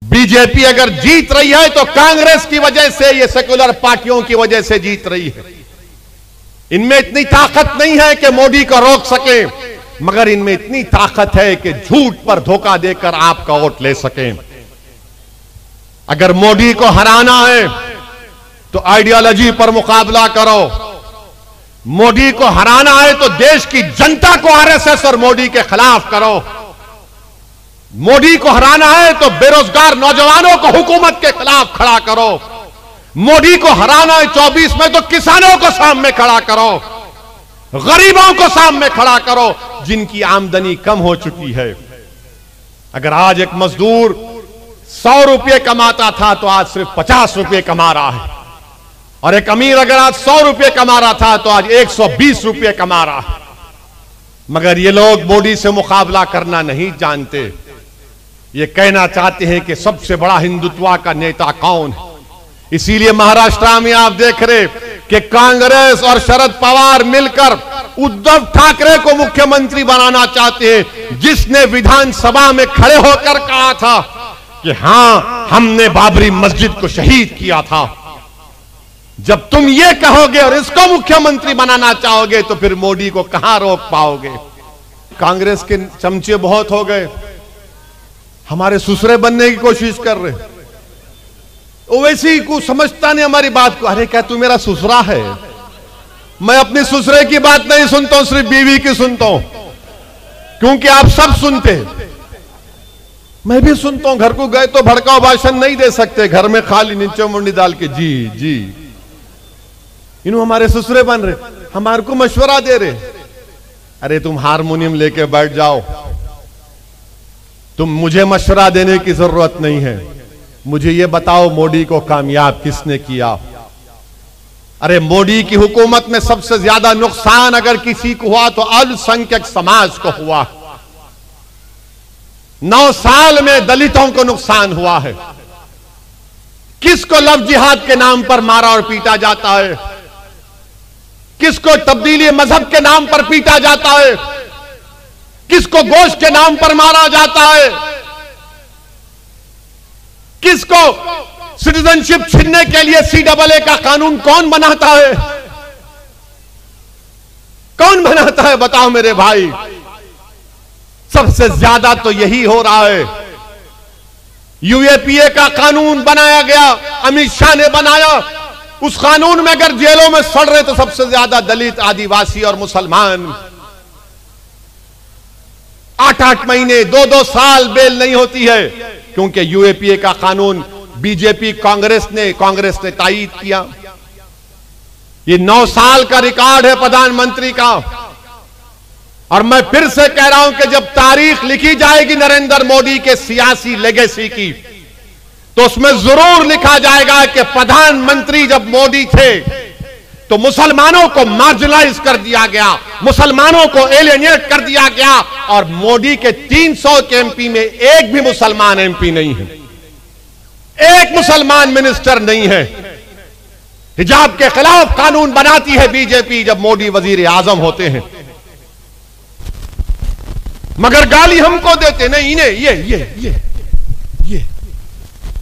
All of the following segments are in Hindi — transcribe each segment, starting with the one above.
बीजेपी अगर जीत रही है तो कांग्रेस की वजह से, ये सेक्युलर पार्टियों की वजह से जीत रही है। इनमें इतनी ताकत नहीं है कि मोदी को रोक सके, मगर इनमें इतनी ताकत है कि झूठ पर धोखा देकर आपका वोट ले सकें। अगर मोदी को हराना है तो आइडियोलॉजी पर मुकाबला करो। मोदी को हराना है तो देश की जनता को आरएसएस और मोदी के खिलाफ करो। मोदी को हराना है तो बेरोजगार नौजवानों को हुकूमत के खिलाफ खड़ा करो। मोदी को हराना है 24 में तो किसानों को सामने खड़ा करो, गरीबों को सामने खड़ा करो, जिनकी आमदनी कम हो चुकी है। अगर आज एक मजदूर 100 रुपये कमाता था तो आज सिर्फ 50 रुपये कमा रहा है, और एक अमीर अगर आज 100 रुपये कमा रहा था तो आज 120 रुपये कमा रहा है। मगर ये लोग मोदी से मुकाबला करना नहीं जानते। ये कहना चाहते हैं कि सबसे बड़ा हिंदुत्व का नेता कौन है। इसीलिए महाराष्ट्र में आप देख रहे कि कांग्रेस और शरद पवार मिलकर उद्धव ठाकरे को मुख्यमंत्री बनाना चाहते हैं, जिसने विधानसभा में खड़े होकर कहा था कि हां, हमने बाबरी मस्जिद को शहीद किया था। जब तुम ये कहोगे और इसको मुख्यमंत्री बनाना चाहोगे तो फिर मोदी को कहां रोक पाओगे। कांग्रेस के चमचे बहुत हो गए, हमारे ससुरे बनने की कोशिश कर रहे। वैसे ही कुछ समझता नहीं हमारी बात को। अरे क्या तू मेरा ससुरा है? मैं अपनी ससुरे की बात नहीं सुनता हूं, सिर्फ बीवी की सुनता हूं, क्योंकि आप सब सुनते हैं, मैं भी सुनता हूं। घर को गए तो भड़काऊ भाषण नहीं दे सकते, घर में खाली नीचे मुंडी डाल के जी जी। इन्हों हमारे ससुरे बन रहे, हमारे को मशवरा दे रहे। अरे तुम हारमोनियम लेके बैठ जाओ, तुम मुझे मशवरा देने की जरूरत नहीं है। मुझे ये बताओ मोदी को कामयाब किसने किया? अरे मोदी की हुकूमत में सबसे ज्यादा नुकसान अगर किसी को हुआ तो अल्पसंख्यक समाज को हुआ। 9 साल में दलितों को नुकसान हुआ है। किसको लव जिहाद के नाम पर मारा और पीटा जाता है? किसको तब्दीली मजहब के नाम पर पीटा जाता है? किसको गोश्त के नाम पर मारा जाता है? किसको सिटीजनशिप छीनने के लिए CAA का कानून कौन बनाता है? कौन बनाता है बताओ मेरे भाई? सबसे ज्यादा तो यही हो रहा है। UAPA का कानून बनाया गया, अमित शाह ने बनाया। उस कानून में अगर जेलों में सड़ रहे तो सबसे ज्यादा दलित, आदिवासी और मुसलमान। 8-8 महीने 2-2 साल बेल नहीं होती है, क्योंकि UAPA का कानून बीजेपी कांग्रेस ने तायीद किया। ये 9 साल का रिकॉर्ड है प्रधानमंत्री का। और मैं फिर से कह रहा हूं कि जब तारीख लिखी जाएगी नरेंद्र मोदी के सियासी लेगेसी की, तो उसमें जरूर लिखा जाएगा कि प्रधानमंत्री जब मोदी थे तो मुसलमानों को मार्जिनलाइज कर दिया गया, मुसलमानों को एलियनेट कर दिया गया, और मोदी के 300 के MP में एक भी मुसलमान MP नहीं है, एक मुसलमान मिनिस्टर नहीं है। हिजाब के खिलाफ कानून बनाती है बीजेपी जब मोदी वजीर आजम होते हैं, मगर गाली हमको देते नहीं। इन्हें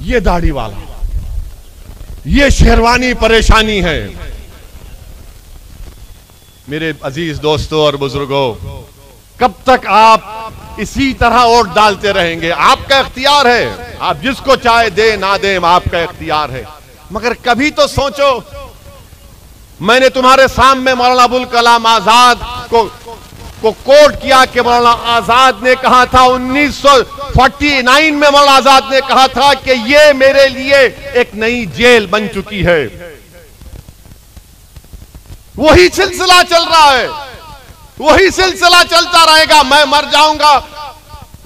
ये दाढ़ी वाला, ये शेरवानी परेशानी है। मेरे अजीज दोस्तों और बुजुर्गों, कब तक आप इसी तरह वोट डालते रहेंगे? आपका इख्तियार है, आप जिसको चाहे दे ना दे, आपका इख्तियार है। मगर कभी तो सोचो, मैंने तुम्हारे सामने मौलाना अबुल कलाम आजाद को कोट किया कि मौलाना आजाद ने कहा था 1949 में, मौलाना आजाद ने कहा था कि ये मेरे लिए एक नई जेल बन चुकी है। वही सिलसिला चल रहा है, वही सिलसिला चलता रहेगा। मैं मर जाऊंगा,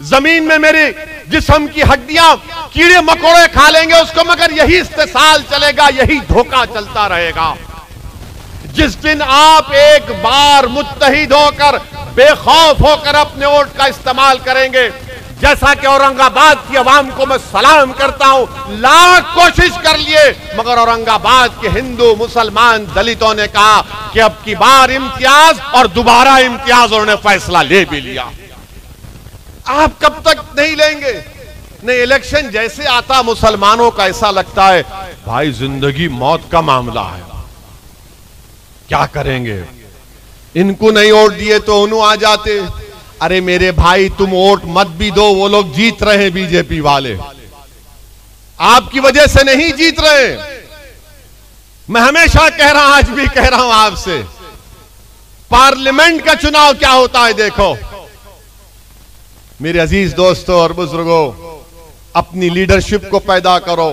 जमीन में मेरे जिस्म की हड्डियां कीड़े मकोड़े खा लेंगे उसको, मगर यही इस्तेसाल चलेगा, यही धोखा चलता रहेगा। जिस दिन आप एक बार मुत्तहिद होकर, बेखौफ होकर अपने वोट का इस्तेमाल करेंगे, जैसा कि औरंगाबाद की आवाम को मैं सलाम करता हूं, लाख कोशिश कर लिए, मगर औरंगाबाद के हिंदू, मुसलमान, दलितों ने कहा कि अब की बार इम्तियाज, और दोबारा इम्तियाज उन्होंने फैसला ले भी लिया। आप कब तक नहीं लेंगे? नहीं, इलेक्शन जैसे आता मुसलमानों का ऐसा लगता है भाई जिंदगी मौत का मामला है, क्या करेंगे, इनको नहीं वोट दिए तो उन्हों आ जाते। अरे मेरे भाई तुम वोट मत भी दो, वो लोग जीत रहे हैं, बीजेपी वाले आपकी वजह से नहीं जीत रहे। मैं हमेशा कह रहा हूं, आज भी कह रहा हूं आपसे, पार्लियामेंट का चुनाव क्या होता है देखो। मेरे अजीज दोस्तों और बुजुर्गों, अपनी लीडरशिप को पैदा करो।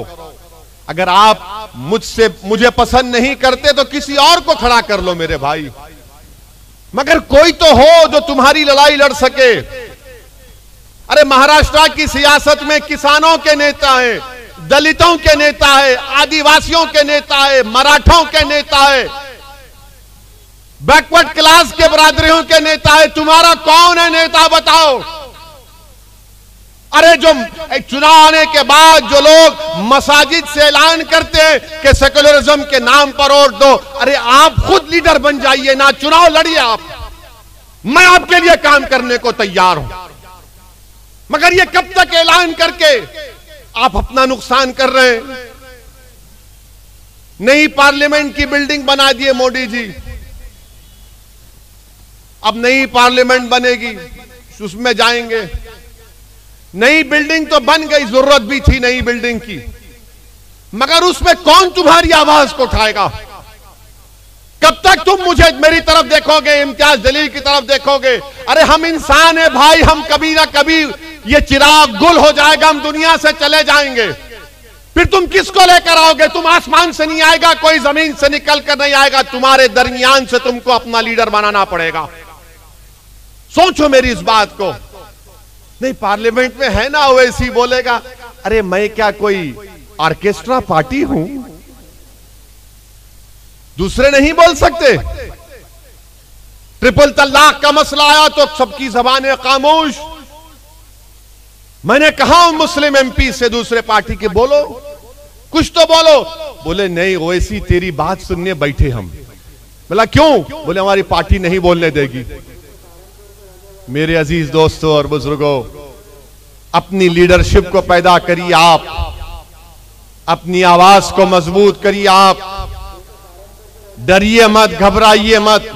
अगर आप मुझे पसंद नहीं करते तो किसी और को खड़ा कर लो मेरे भाई, मगर कोई तो हो जो तुम्हारी लड़ाई लड़ सके। अरे महाराष्ट्र की सियासत में किसानों के नेता हैं, दलितों के नेता है, आदिवासियों के नेता है, मराठों के नेता है, बैकवर्ड क्लास के बरादरियों के नेता है। तुम्हारा कौन है नेता बताओ। अरे जो चुनाव आने के बाद जो लोग मसाजिद से ऐलान करते हैं कि सेकुलरिज्म के नाम पर वोट दो, अरे आप खुद लीडर बन जाइए ना, चुनाव लड़िए आप, मैं आपके लिए काम करने को तैयार हूं। मगर ये कब तक ऐलान करके आप अपना नुकसान कर रहे हैं। नई पार्लियामेंट की बिल्डिंग बना दिए मोदी जी, अब नई पार्लियामेंट बनेगी, उसमें जाएंगे। नई बिल्डिंग तो बन गई, जरूरत भी थी नई बिल्डिंग की, मगर उसमें कौन तुम्हारी आवाज को उठाएगा। कब तक तुम मुझे मेरी तरफ देखोगे, इम्तियाज जलील की तरफ देखोगे। अरे हम इंसान हैं भाई, हम कभी ना कभी ये चिराग गुल हो जाएगा, हम दुनिया से चले जाएंगे। फिर तुम किसको लेकर आओगे। तुम आसमान से नहीं आएगा, कोई जमीन से निकल कर नहीं आएगा, तुम्हारे दरमियान से तुमको अपना लीडर बनाना पड़ेगा। सोचो मेरी इस बात को। नहीं, पार्लियामेंट में है ना ओवैसी बोलेगा, अरे मैं क्या कोई ऑर्केस्ट्रा पार्टी हूं, दूसरे नहीं बोल सकते। ट्रिपल तलाक का मसला आया तो सबकी जबानें खामोश। मैंने कहा मुस्लिम एमपी से दूसरे पार्टी के, बोलो कुछ तो बोलो। बोले नहीं ओवैसी तेरी बात सुनने बैठे हम। बोला क्यों। बोले हमारी पार्टी नहीं बोलने देगी। मेरे अजीज दोस्तों और बुजुर्गों, अपनी लीडरशिप को पैदा करिए आप, अपनी आवाज को मजबूत करिए आप, डरिए मत, घबराइए मत।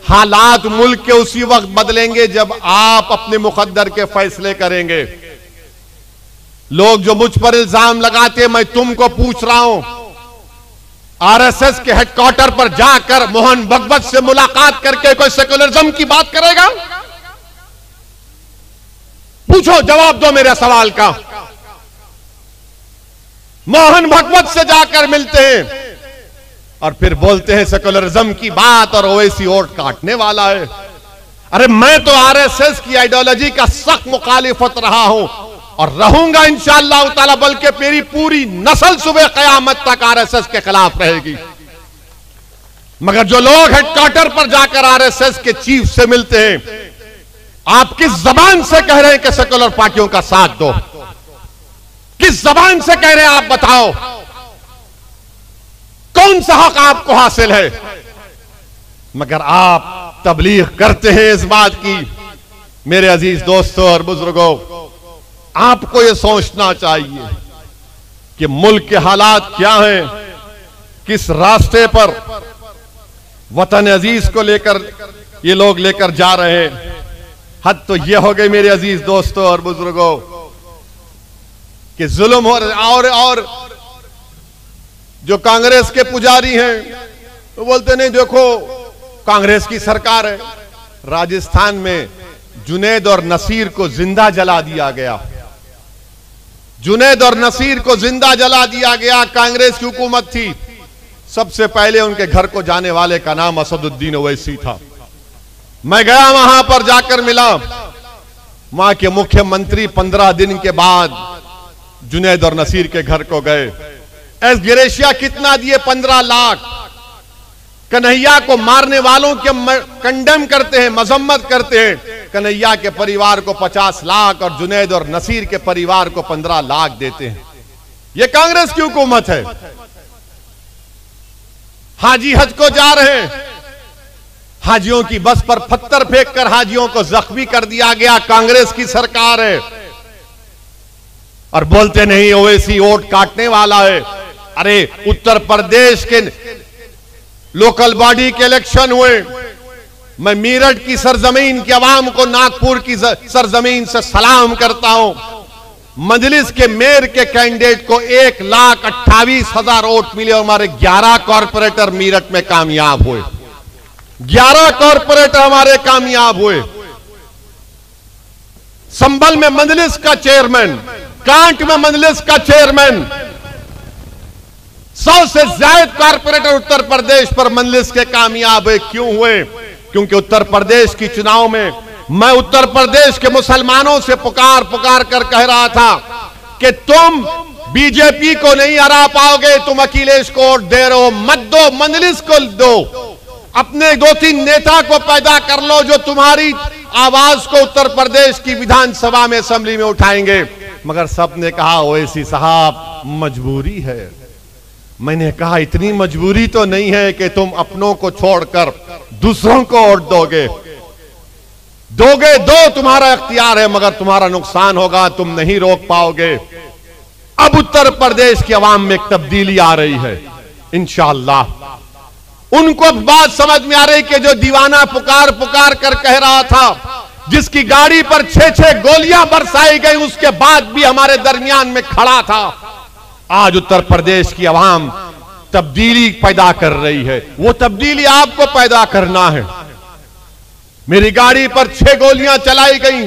हालात मुल्क के उसी वक्त बदलेंगे जब आप अपने मुकद्दर के फैसले करेंगे। लोग जो मुझ पर इल्जाम लगाते, मैं तुमको पूछ रहा हूं, आरएसएस के हेडक्वार्टर पर जाकर मोहन भगवत से मुलाकात करके कोई सेकुलरिज्म की बात करेगा। पूछो, जवाब दो मेरे सवाल का। मोहन भगवत से जाकर मिलते हैं और फिर बोलते हैं सेकुलरिज्म की बात और ओवैसी वोट काटने वाला है। अरे मैं तो आरएसएस की आइडियोलॉजी का सख्त मुखालिफत रहा हूं और रहूंगा इंशाअल्लाह ताला, बल्कि मेरी पूरी नस्ल सुबह कयामत तक आरएसएस के खिलाफ रहेगी। मगर जो लोग हेडक्वार्टर पर जाकर आरएसएस के चीफ से मिलते हैं, आप किस जबान से कह रहे हैं कि सेकुलर पार्टियों का साथ दो। किस जबान से कह रहे हैं आप बताओ। कौन सा हक आपको हासिल है। मगर आप तबलीग करते हैं इस बात की। मेरे अजीज दोस्तों और बुजुर्गों, आपको यह सोचना चाहिए कि मुल्क के हालात क्या हैं, किस रास्ते पर वतन अजीज को लेकर ये लोग लेकर जा रहे हैं। हद तो यह हो गई मेरे अजीज दोस्तों और बुजुर्गों कि जुल्म हो और जो कांग्रेस के पुजारी हैं वो बोलते नहीं, देखो कांग्रेस की सरकार है। राजस्थान में जुनैद और नसीर को जिंदा जला दिया गया। जुनैद और नसीर को जिंदा जला दिया गया। कांग्रेस की हुकूमत थी। सबसे पहले उनके घर को जाने वाले का नाम असदुद्दीन ओवैसी था। मैं गया, वहां पर जाकर मिला। वहां के मुख्यमंत्री 15 दिन के बाद जुनैद और नसीर के घर को गए। एस ग्रेशिया कितना दिए? 15 लाख। कन्हैया को मारने वालों के कंडेम करते हैं, मजम्मत करते हैं। कन्हैया के परिवार को 50 लाख और जुनैद और नसीर के परिवार को 15 लाख देते हैं। यह कांग्रेस की हुकूमत है। हाजी हज को जा रहे हैं, हाजियों की बस पर पत्थर फेंककर हाजियों को जख्मी कर दिया गया। कांग्रेस की सरकार है। और बोलते नहीं ओवैसी वोट काटने वाला है। अरे उत्तर प्रदेश के लोकल बॉडी के इलेक्शन हुए, मैं मीरठ की सरजमीन की आवाम को नागपुर की सरजमीन से सलाम करता हूं। मजलिस के मेयर के कैंडिडेट को 1,28,000 वोट मिले और हमारे 11 कॉर्पोरेटर मीरठ में कामयाब हुए। 11 कॉर्पोरेटर हमारे कामयाब हुए। संभल में मजलिस का चेयरमैन, कांट में मजलिस का चेयरमैन, 100 से ज्यादा कॉर्पोरेटर उत्तर प्रदेश पर मजलिस के कामयाब हुए। क्यों हुए? क्योंकि उत्तर प्रदेश की चुनाव में मैं उत्तर प्रदेश के मुसलमानों से पुकार कर कह रहा था कि तुम बीजेपी को नहीं हरा पाओगे, तुम अखिलेश को वोट दे रहे हो, मत दो, मजलिस को दो, अपने 2-3 नेता को पैदा कर लो जो तुम्हारी आवाज को उत्तर प्रदेश की विधानसभा में, असेंबली में उठाएंगे। मगर सबने कहा ओवैसी साहब मजबूरी है। मैंने कहा इतनी मजबूरी तो नहीं है कि तुम अपनों को छोड़कर दूसरों को वोट दोगे, दो तुम्हारा इख्तियार है, मगर तुम्हारा नुकसान होगा, तुम नहीं रोक पाओगे। अब उत्तर प्रदेश की आवाम में एक तब्दीली आ रही है इंशाअल्लाह। उनको अब बात समझ में आ रही कि जो दीवाना पुकार कर कह रहा था, जिसकी गाड़ी पर 6-6 गोलियां बरसाई गई, उसके बाद भी हमारे दरमियान में खड़ा था। आज उत्तर प्रदेश की आवाम तब्दीली पैदा कर रही है। वो तब्दीली आपको पैदा करना है। मेरी गाड़ी पर 6 गोलियां चलाई गई,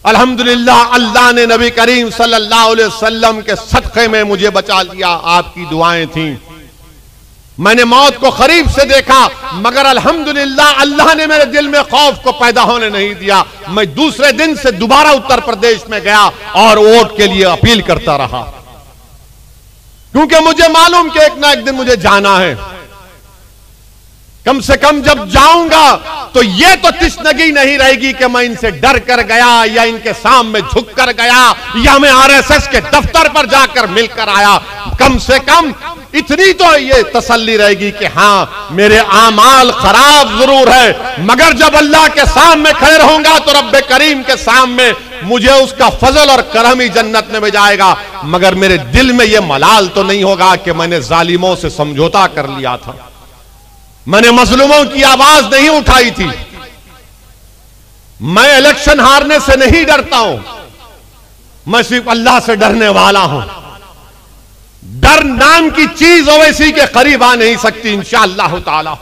अल्हम्दुलिल्लाह अल्लाह ने नबी करीम सल्लल्लाहु अलैहि वसल्लम के सदक़े में मुझे बचा लिया। आपकी दुआएं थी, मैंने मौत को करीब से देखा, मगर अल्हम्दुलिल्लाह अल्लाह ने मेरे दिल में खौफ को पैदा होने नहीं दिया। मैं दूसरे दिन से दोबारा उत्तर प्रदेश में गया और वोट के लिए अपील करता रहा, क्योंकि मुझे मालूम कि एक ना एक दिन मुझे जाना है। कम से कम जब जाऊंगा तो ये तो तिश्नगी नहीं रहेगी कि मैं इनसे डर कर गया या इनके सामने झुक कर गया या मैं आरएसएस के दफ्तर पर जाकर मिलकर आया। कम से कम इतनी तो ये तसल्ली रहेगी कि हाँ मेरे आमाल खराब जरूर है, मगर जब अल्लाह के सामने खड़े रहूंगा तो रब्बे करीम के सामने मुझे उसका फजल और करम ही जन्नत में जाएगा। मगर मेरे दिल में यह मलाल तो नहीं होगा कि मैंने जालिमों से समझौता कर लिया था, मैंने मजलूमों की आवाज नहीं उठाई थी। मैं इलेक्शन हारने से नहीं डरता हूं, मैं सिर्फ अल्लाह से डरने वाला हूं। डर नाम की चीज ओवैसी के करीब आ नहीं सकती इंशाअल्लाह ताला,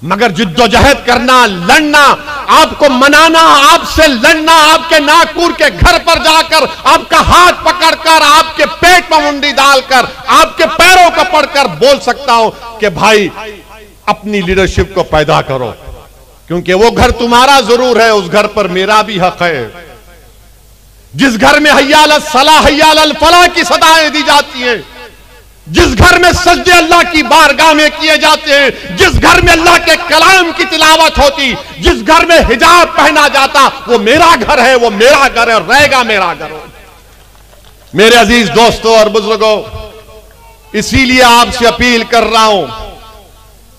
मगर जिद्दोजहद करना, लड़ना, आपको मनाना, आपसे लड़ना, आपके नागपुर के घर पर जाकर आपका हाथ पकड़कर, आपके पेट में मुंडी डालकर, आपके पैरों को पकड़कर बोल सकता हूं कि भाई अपनी लीडरशिप को पैदा करो, क्योंकि वो घर तुम्हारा जरूर है, उस घर पर मेरा भी हक है। जिस घर में हय्या अल सलाह हय्या अल फलाह की सदाएं दी जाती हैं, जिस घर में सजदे अल्लाह की बारगाह में किए जाते हैं, जिस घर में अल्लाह के कलाम की तिलावत होती, जिस घर में हिजाब पहना जाता, वो मेरा घर है, वो मेरा घर है और रहेगा मेरा घर। मेरे अजीज दोस्तों और बुजुर्गों, इसीलिए आपसे अपील कर रहा हूं,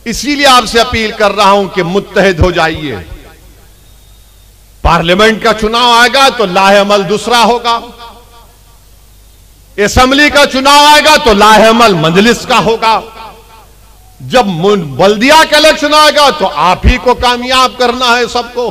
इसीलिए आपसे अपील कर रहा हूं कि मुत्तहिद हो जाइए। पार्लियामेंट का चुनाव आएगा तो लाहे अमल दूसरा होगा, असेंबली का चुनाव आएगा तो लाहे अमल मजलिस का होगा, जब बल्दिया का इलेक्शन आएगा तो आप ही को कामयाब करना है सबको।